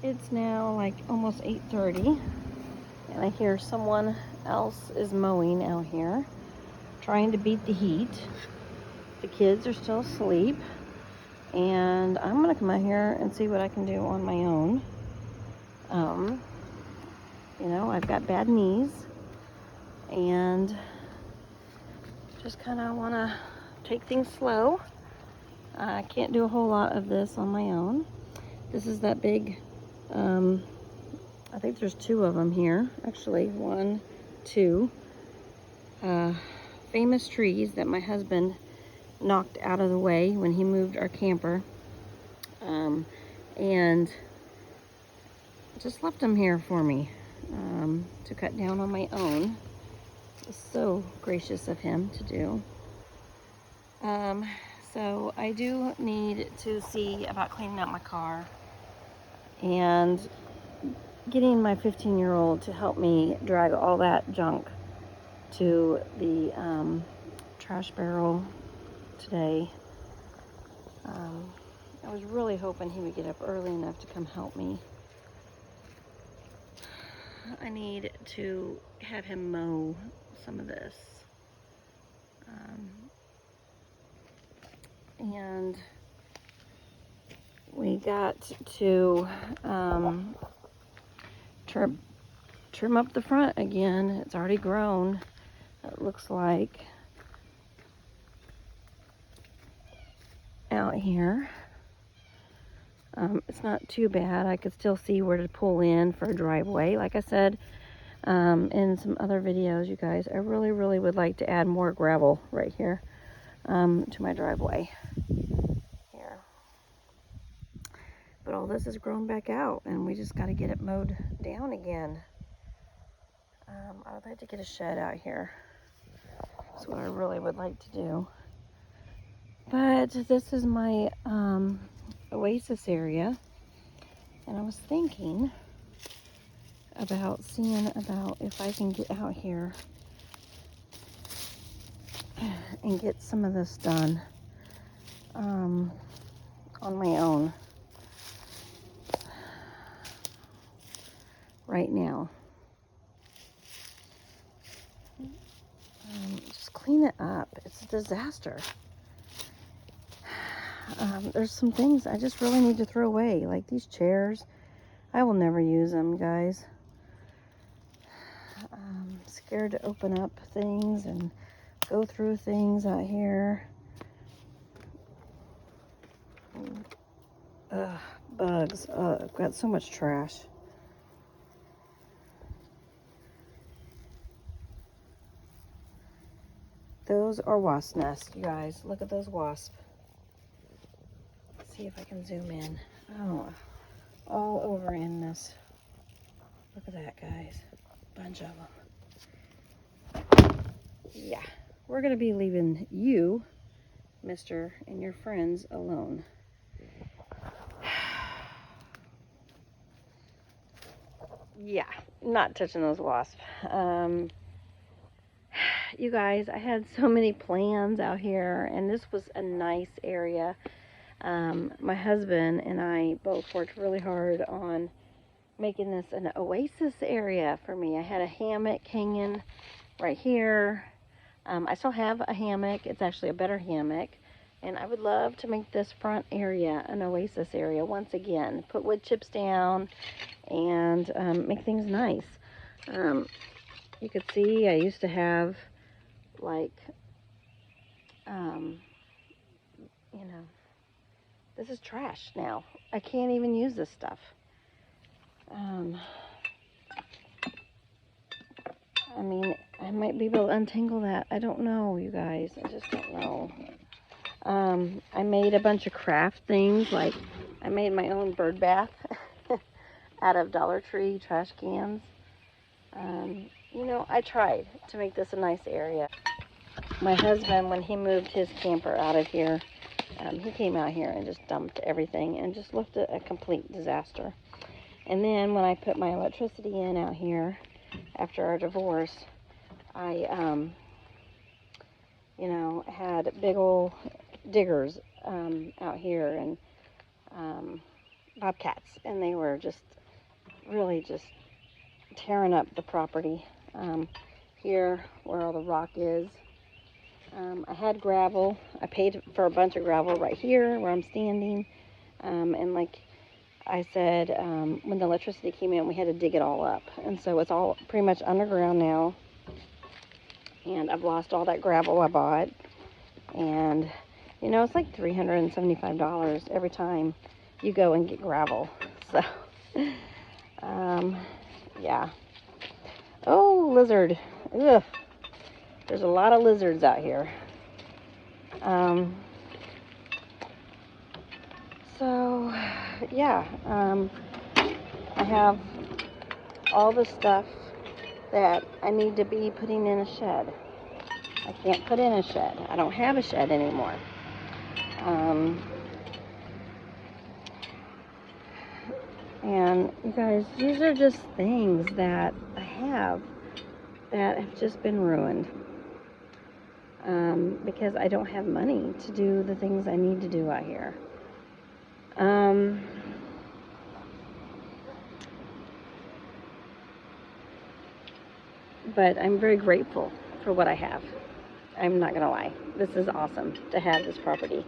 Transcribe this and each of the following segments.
It's now like almost 8:30, and I hear someone else is mowing out here, trying to beat the heat. The kids are still asleep, and I'm gonna come out here and see what I can do on my own. You know, I've got bad knees, and just kind of want to take things slow. I can't do a whole lot of this on my own. This is that big, I think there's two of them here. Actually, one, two. Famous trees that my husband knocked out of the way when he moved our camper. And just left them here for me to cut down on my own. It's so gracious of him to do. So I do need to see about cleaning out my car and getting my 15-year-old to help me drag all that junk to the trash barrel today. I was really hoping he would get up early enough to come help me. I need to have him mow some of this. And we got to trim up the front again. It's already grown, it looks like, out here. It's not too bad. I could still see where to pull in for a driveway. Like I said in some other videos, you guys, I really would like to add more gravel right here to my driveway here. But all this has grown back out, and we just got to get it mowed down again. I would like to get a shed out here. That's what I really would like to do. But this is my oasis area, and I was thinking about seeing about if I can get out here and get some of this done on my own right now. Just clean it up. It's a disaster. There's some things I just really need to throw away, like these chairs. I will never use them, guys. I'm scared to open up things and go through things out here. Bugs. I've got so much trash. Those are wasp nests, you guys. Look at those wasps. Let's see if I can zoom in. Oh, all over in this. Look at that, guys. Bunch of them. Yeah, we're going to be leaving you, mister, and your friends alone. Yeah, not touching those wasps. You guys, I had so many plans out here, and this was a nice area. My husband and I both worked really hard on making this an oasis area for me. I had a hammock hanging right here. I still have a hammock. It's actually a better hammock. And I would love to make this front area an oasis area once again. Put wood chips down and make things nice. You could see I used to have, like, you know, this is trash now. I can't even use this stuff. I mean, I might be able to untangle that. I don't know, you guys. I just don't know. I made a bunch of craft things. Like, I made my own bird bath out of Dollar Tree trash cans. You know, I tried to make this a nice area. My husband, when he moved his camper out of here, he came out here and just dumped everything and just left it a complete disaster. And then when I put my electricity in out here after our divorce, I, you know, had big old diggers out here, and bobcats, and they were just really just tearing up the property. Here, where all the rock is, I had gravel. I paid for a bunch of gravel right here where I'm standing, and like I said, when the electricity came in, we had to dig it all up, and so it's all pretty much underground now, and I've lost all that gravel I bought, and you know, it's like $375 every time you go and get gravel. So yeah. Oh, lizard. Ugh. There's a lot of lizards out here. So yeah, I have all the stuff that I need to be putting in a shed. I can't put in a shed. I don't have a shed anymore. And you guys, these are just things that I have that have just been ruined. Because I don't have money to do the things I need to do out here. But I'm very grateful for what I have. I'm not gonna lie. This is awesome to have this property.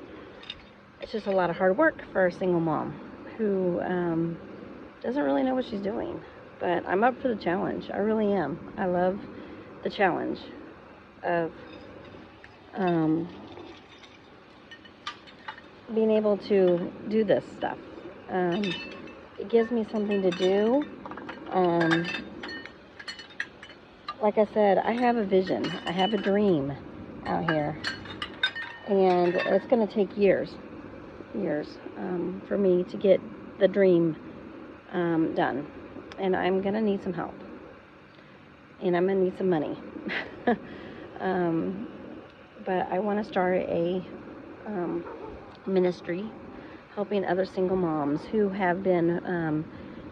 It's just a lot of hard work for a single mom who doesn't really know what she's doing. But I'm up for the challenge. I really am. I love the challenge of being able to do this stuff. It gives me something to do. Like I said, I have a vision. I have a dream out here. And it's going to take years for me to get the dream done. And I'm going to need some help. And I'm going to need some money. But I want to start a ministry helping other single moms who have been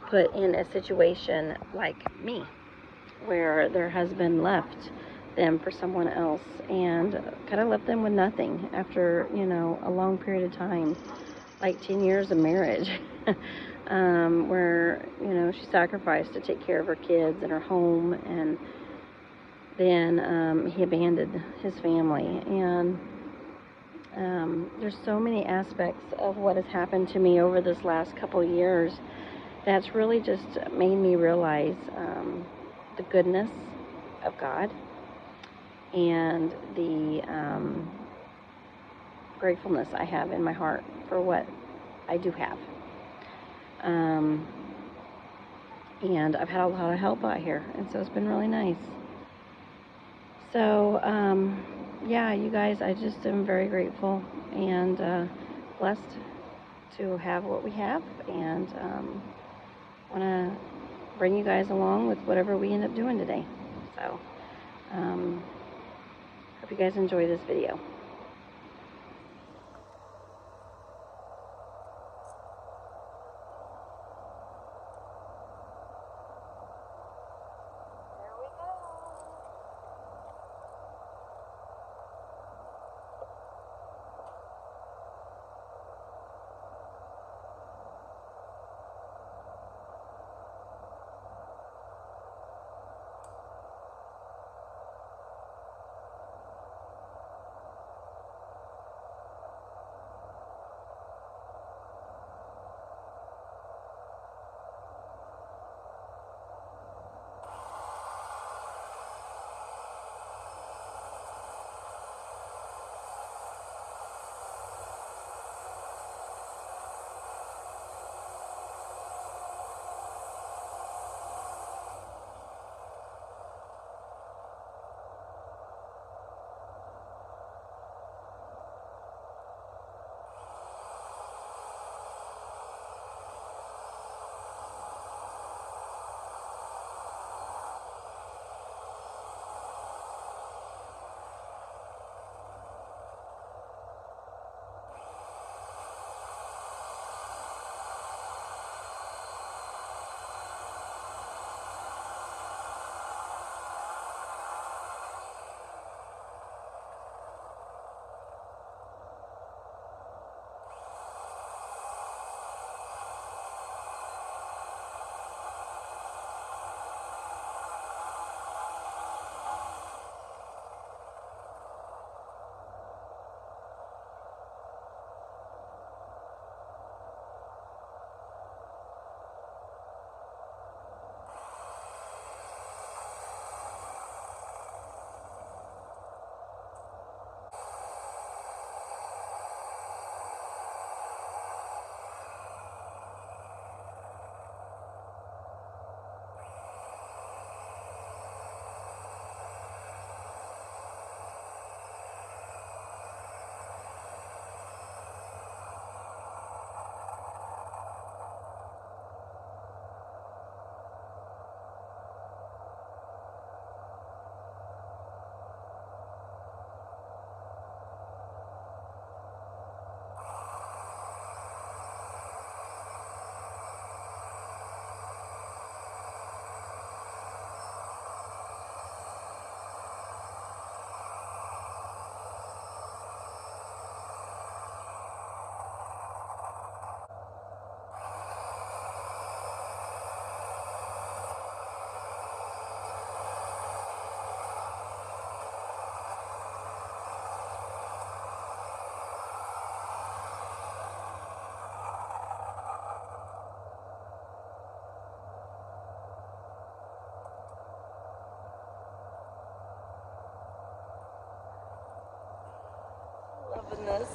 put in a situation like me, where their husband left them for someone else and kind of left them with nothing after, you know, a long period of time, like 10 years of marriage, where, you know, she sacrificed to take care of her kids and her home, and then he abandoned his family. And there's so many aspects of what has happened to me over this last couple years that's really just made me realize the goodness of God and the gratefulness I have in my heart for what I do have. And I've had a lot of help out here, and so it's been really nice. So, yeah, you guys, I just am very grateful and blessed to have what we have, and want to bring you guys along with whatever we end up doing today. So, hope you guys enjoy this video. open this.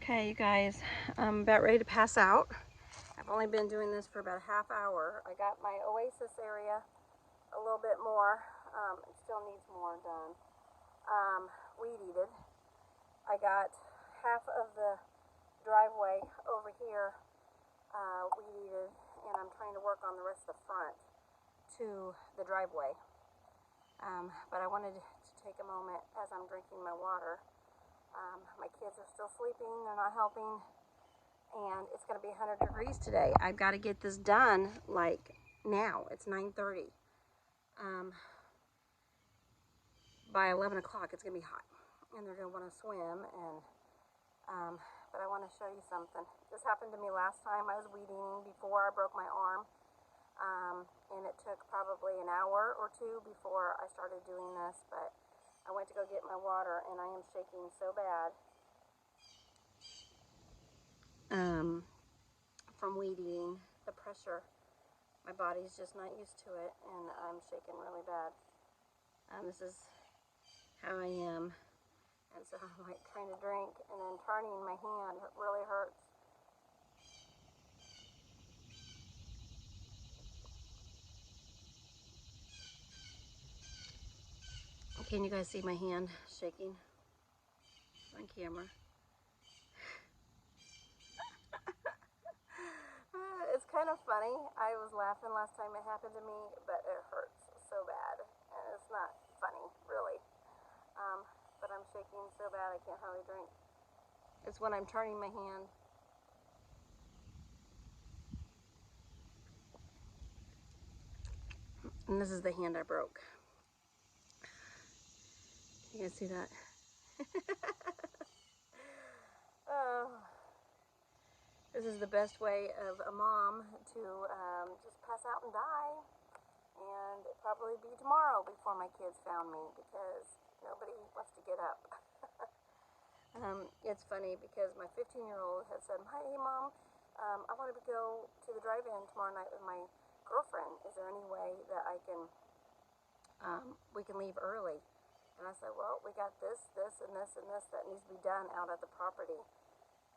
Okay, you guys, I'm about ready to pass out. I've only been doing this for about a half hour. I got my oasis area a little bit more. It still needs more done. Weed-eated. I got half of the driveway over here weed-eated, and I'm trying to work on the rest of the front to the driveway. But I wanted to take a moment as I'm drinking my water. My kids are still sleeping, they're not helping, and it's going to be 100 degrees today. I've got to get this done like now. It's 9:30. By 11 o'clock it's going to be hot, and they're going to want to swim. And but I want to show you something. This happened to me last time. I was weed-eating before I broke my arm, and it took probably an hour or two before I started doing this, but I went to go get my water, and I am shaking so bad from weed eating. The pressure, my body's just not used to it, and I'm shaking really bad. This is how I am, and so I'm like trying to drink, and then turning my hand, it really hurts. Can you guys see my hand shaking on camera? It's kind of funny. I was laughing last time it happened to me, but it hurts so bad. And it's not funny, really. But I'm shaking so bad I can't hardly drink. It's when I'm turning my hand. And this is the hand I broke. You guys see that? Oh. This is the best way of a mom to just pass out and die. And it'd probably be tomorrow before my kids found me, because nobody wants to get up. It's funny because my 15-year-old had said, "Hey Mom, I want to go to the drive-in tomorrow night with my girlfriend. Is there any way that I can, we can leave early?" And I said, "Well, we got this, and this, and this that needs to be done out at the property."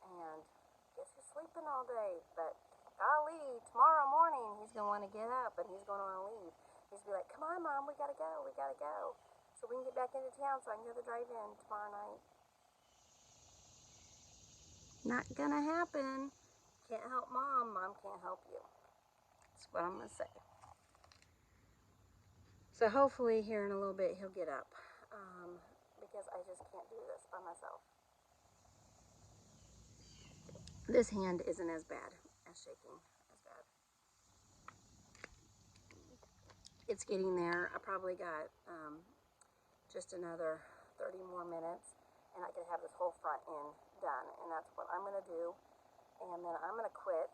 And guess he's sleeping all day, but golly, tomorrow morning he's going to want to get up, and he's going to want to leave. He's going to be like, "Come on, Mom, we got to go, so we can get back into town so I can go to the drive-in tomorrow night." Not going to happen. Can't help Mom. Mom can't help you. That's what I'm going to say. So hopefully here in a little bit he'll get up, because I just can't do this by myself. This hand isn't as bad as shaking as bad. It's getting there. I probably got just another 30 more minutes, and I could have this whole front end done, and that's what I'm going to do. And then I'm going to quit,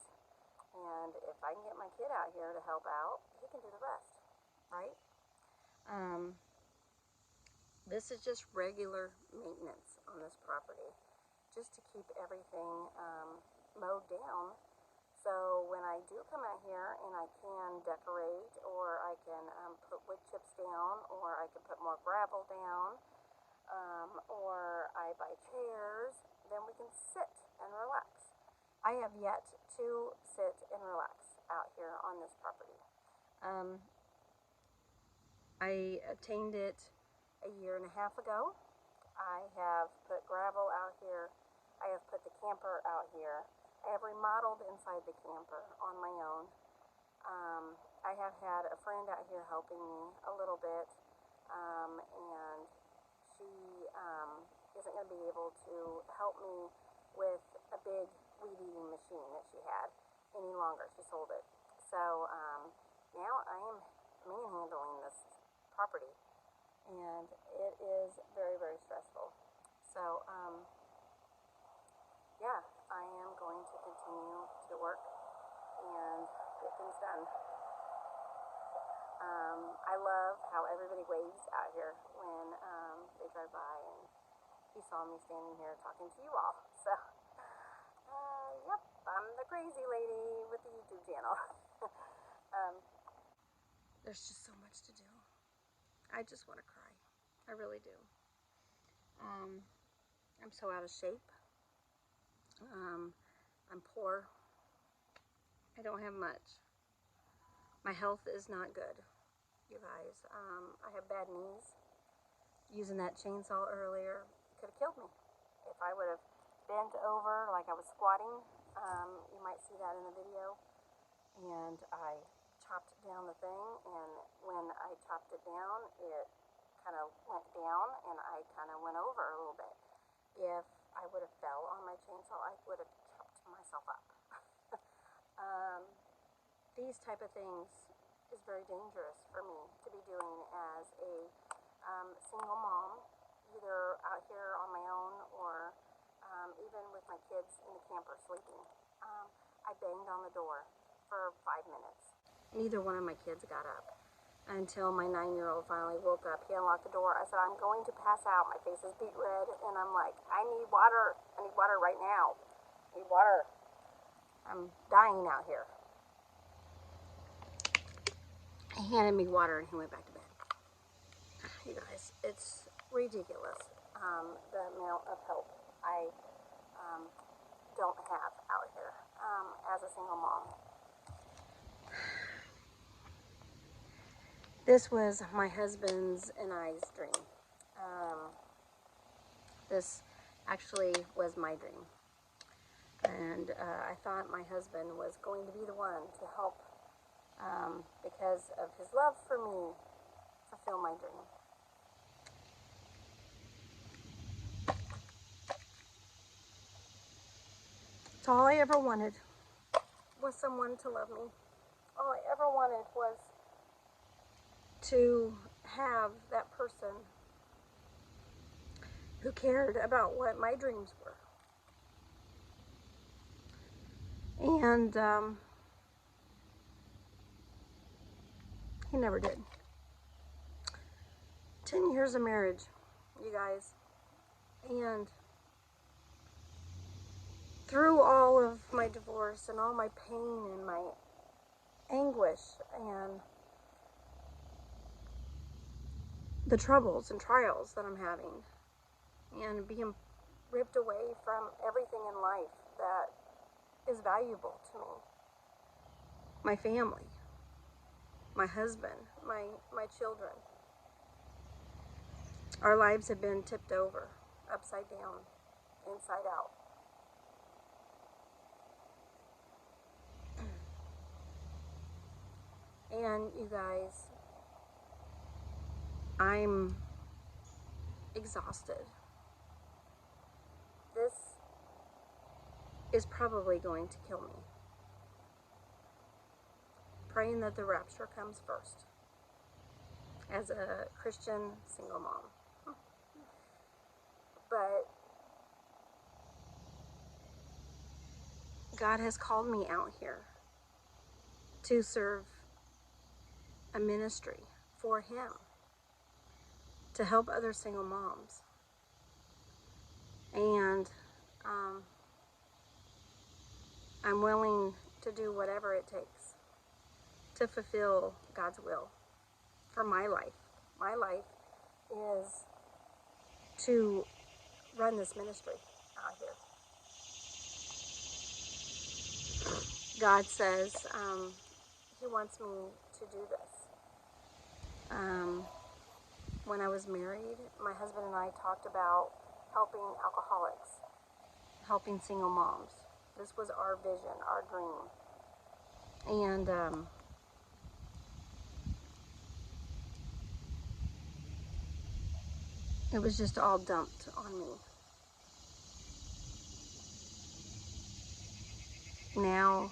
and if I can get my kid out here to help out, he can do the rest, right? This is just regular maintenance on this property, just to keep everything mowed down. So when I do come out here and I can decorate, or I can put wood chips down, or I can put more gravel down, or I buy chairs, then we can sit and relax. I have yet to sit and relax out here on this property. I obtained it a year and a half ago. I have put gravel out here. I have put the camper out here. I have remodeled inside the camper on my own. I have had a friend out here helping me a little bit, and she isn't going to be able to help me with a big weed-eating machine that she had any longer. She sold it. So now I am manhandling this property, and it is very, very stressful. So yeah, I am going to continue to work and get things done. I love how everybody waves out here when they drive by, and he saw me standing here talking to you all. So, yep, I'm the crazy lady with the YouTube channel. There's just so much to do. I just want to cry. I really do. I'm so out of shape. I'm poor. I don't have much. My health is not good, you guys. I have bad knees. Using that chainsaw earlier could have killed me. If I would have bent over like I was squatting, you might see that in the video. And I chopped down the thing, and when I chopped it down, it kind of went down, and I kind of went over a little bit. If I would have fell on my chainsaw, I would have chopped myself up. These type of things is very dangerous for me to be doing as a single mom, either out here on my own or even with my kids in the camper sleeping. I banged on the door for 5 minutes. Neither one of my kids got up until my 9-year-old finally woke up. He unlocked the door. I said, I'm going to pass out. My face is beet red, and I'm like, I need water. I need water right now. I need water. I'm dying out here. He handed me water, and he went back to bed. You guys, it's ridiculous, the amount of help I don't have out here as a single mom. This was my husband's and I's dream. This actually was my dream. And I thought my husband was going to be the one to help, because of his love for me, fulfill my dream. It's all I ever wanted was someone to love me. All I ever wanted was to have that person who cared about what my dreams were. And he never did. 10 years of marriage, you guys. And through all of my divorce and all my pain and my anguish and the troubles and trials that I'm having, and being ripped away from everything in life that is valuable to me. My family, my husband, my children. Our lives have been tipped over, upside down, inside out. And you guys, I'm exhausted. This is probably going to kill me. Praying that the rapture comes first as a Christian single mom. But God has called me out here to serve a ministry for Him, to help other single moms. And I'm willing to do whatever it takes to fulfill God's will for my life. My life is to run this ministry out here. God says He wants me to do this. when I was married, my husband and I talked about helping alcoholics, helping single moms. This was our vision, our dream. And it was just all dumped on me. Now,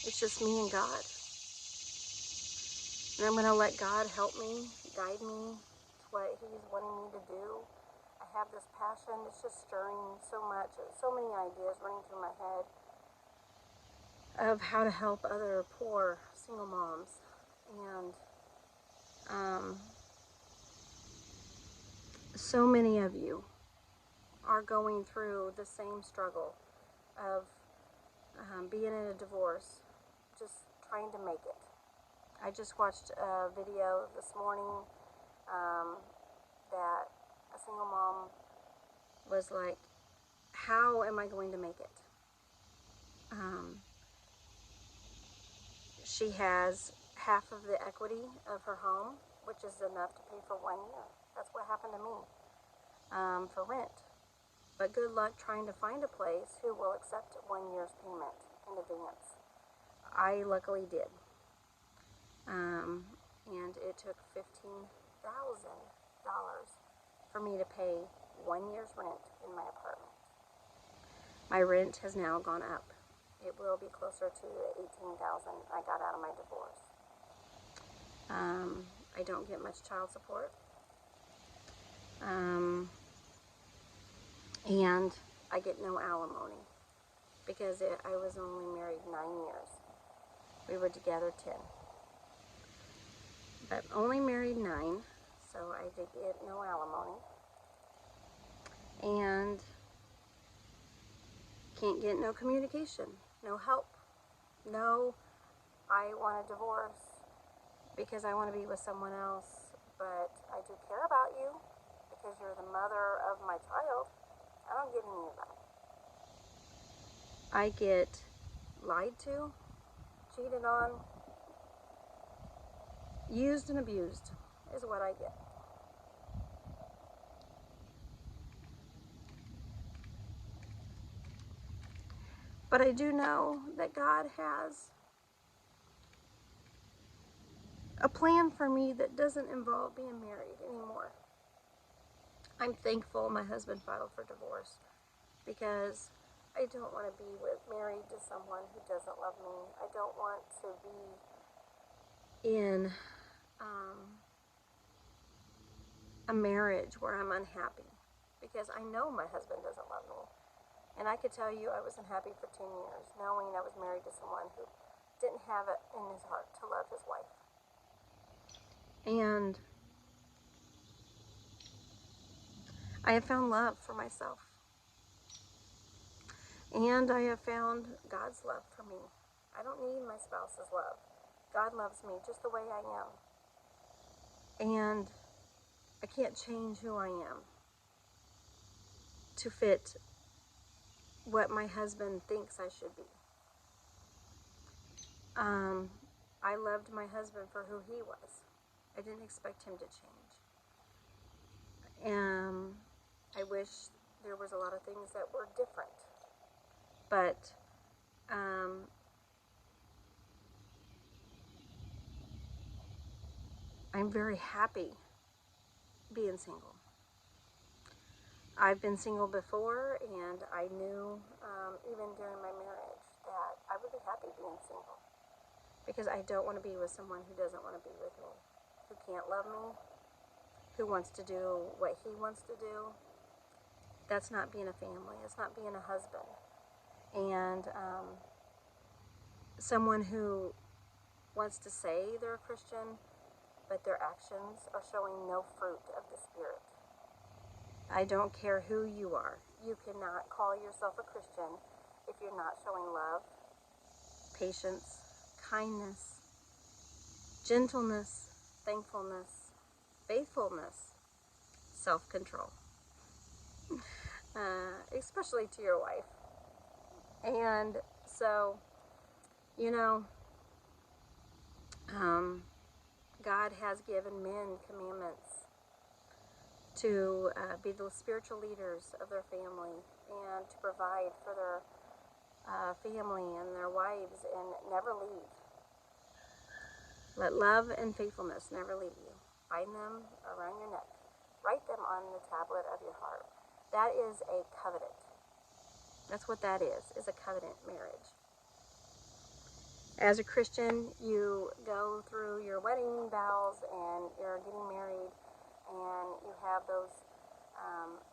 it's just me and God. And I'm going to let God help me, guide me to what He's wanting me to do. I have this passion. It's just stirring so much. So many ideas running through my head of how to help other poor single moms. And so many of you are going through the same struggle of being in a divorce, just trying to make it. I just watched a video this morning that a single mom was like, how am I going to make it? She has half of the equity of her home, which is enough to pay for 1 year. That's what happened to me for rent. But good luck trying to find a place who will accept 1 year's payment in advance. I luckily did. And it took $15,000 for me to pay 1 year's rent in my apartment. My rent has now gone up. It will be closer to the $18,000 I got out of my divorce. I don't get much child support. And I get no alimony because I was only married 9 years. We were together 10. But only married 9, so I did get no alimony. And can't get no communication, no help. No, I want a divorce because I want to be with someone else, but I do care about you because you're the mother of my child. I don't get any of that. I get lied to, cheated on, used and abused is what I get. But I do know that God has a plan for me that doesn't involve being married anymore. I'm thankful my husband filed for divorce because I don't want to be married to someone who doesn't love me. I don't want to be in a marriage where I'm unhappy because I know my husband doesn't love me. And I could tell you I was unhappy for 10 years knowing I was married to someone who didn't have it in his heart to love his wife. And I have found love for myself. And I have found God's love for me. I don't need my spouse's love. God loves me just the way I am. And I can't change who I am to fit what my husband thinks I should be. I loved my husband for who he was. I didn't expect him to change. I wish there was a lot of things that were different. But I'm very happy being single. I've been single before, and I knew even during my marriage that I would be happy being single because I don't want to be with someone who doesn't want to be with me, who can't love me, who wants to do what he wants to do. That's not being a family. It's not being a husband. And someone who wants to say they're a Christian, but their actions are showing no fruit of the Spirit. I don't care who you are. You cannot call yourself a Christian if you're not showing love, patience, kindness, gentleness, thankfulness, faithfulness, self-control, especially to your wife. And so, God has given men commandments to be the spiritual leaders of their family and to provide for their family and their wives and never leave. Let love and faithfulness never leave you. Bind them around your neck. Write them on the tablet of your heart. That is a covenant. That's what that is a covenant marriage. As a Christian, you go through your wedding vows and you're getting married, and you have those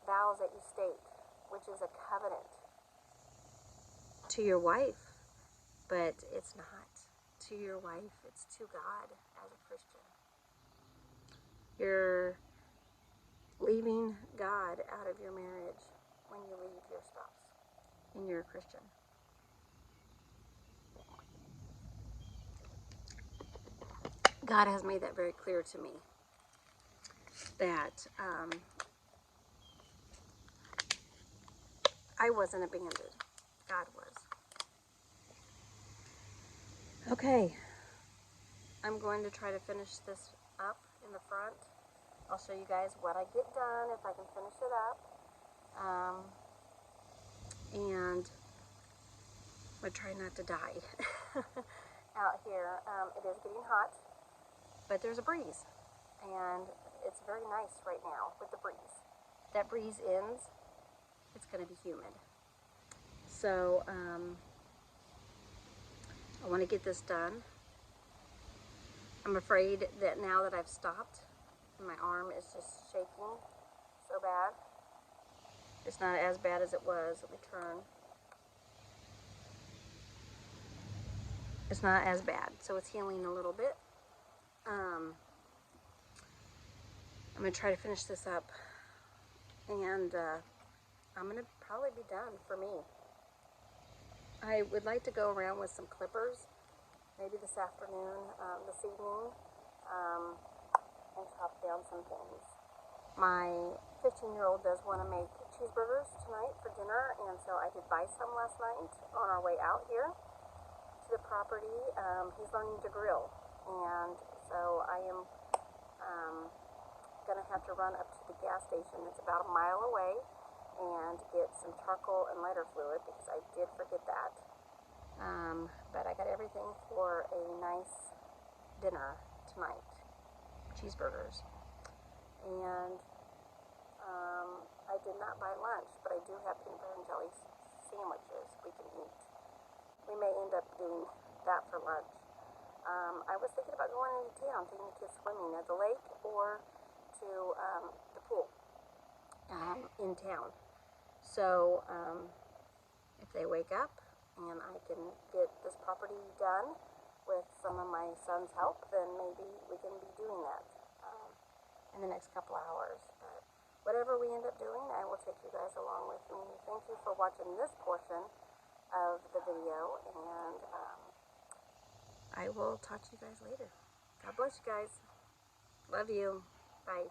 vows that you state, which is a covenant to your wife, but it's not to your wife, it's to God as a Christian. You're leaving God out of your marriage when you leave your spouse and you're a Christian. God has made that very clear to me, that I wasn't abandoned. God was. Okay, I'm going to try to finish this up in the front. I'll show you guys what I get done if I can finish it up. And I'm going to try not to die out here. It is getting hot, but there's a breeze. And it's very nice right now with the breeze. If that breeze ends, it's going to be humid. So I want to get this done. I'm afraid that now that I've stopped, my arm is just shaking so bad. It's not as bad as it was. Let me turn. It's not as bad, so it's healing a little bit. I'm going to try to finish this up, and I'm going to probably be done for me. I would like to go around with some clippers, maybe this afternoon, this evening, and chop down some things. My 15-year-old does want to make cheeseburgers tonight for dinner, and so I did buy some last night on our way out here to the property. He's learning to grill, and so I am going to have to run up to the gas station. It's about a mile away, and get some charcoal and lighter fluid because I did forget that. But I got everything for a nice dinner tonight, cheeseburgers. And I did not buy lunch, but I do have peanut butter and jelly sandwiches we can eat. We may end up doing that for lunch. I was thinking about going into town, taking the kids swimming at the lake or to the pool in town. So if they wake up and I can get this property done with some of my son's help, then maybe we can be doing that in the next couple of hours. But whatever we end up doing, I will take you guys along with me. Thank you for watching this portion of the video, and I will talk to you guys later. God bless you guys. Love you. Bye.